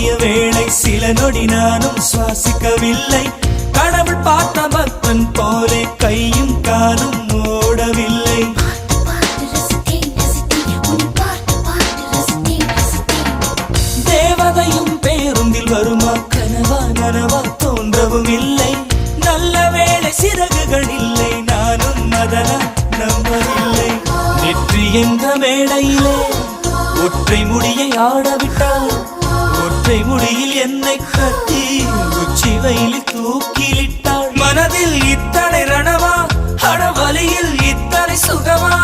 தோன்றிய வேளை சில நொடி நானும் சுவாசிக்கவில்லை. கடவுள் பார்த்த பக்தன் போலே கையும் காலும் ஓடவில்லை. தேவதையும் பேருந்தில் வருமா, கனவா நனவா தோன்றவும் இல்லை. நல்ல வேளை சிறகுகள் இல்லை, நானும் அதனால் நம்பவில்லை. நெற்றி என்ற மேடையிலே ஒற்றை முடியை ஆடவிட்டாள். ஒற்றை முடியில் என்னை கட்டி உச்சி வெயிலில் தூக்கிலிட்டாள். மனதில் இத்தனை ரணமா, அடவலியில் இத்தனை சுகமா?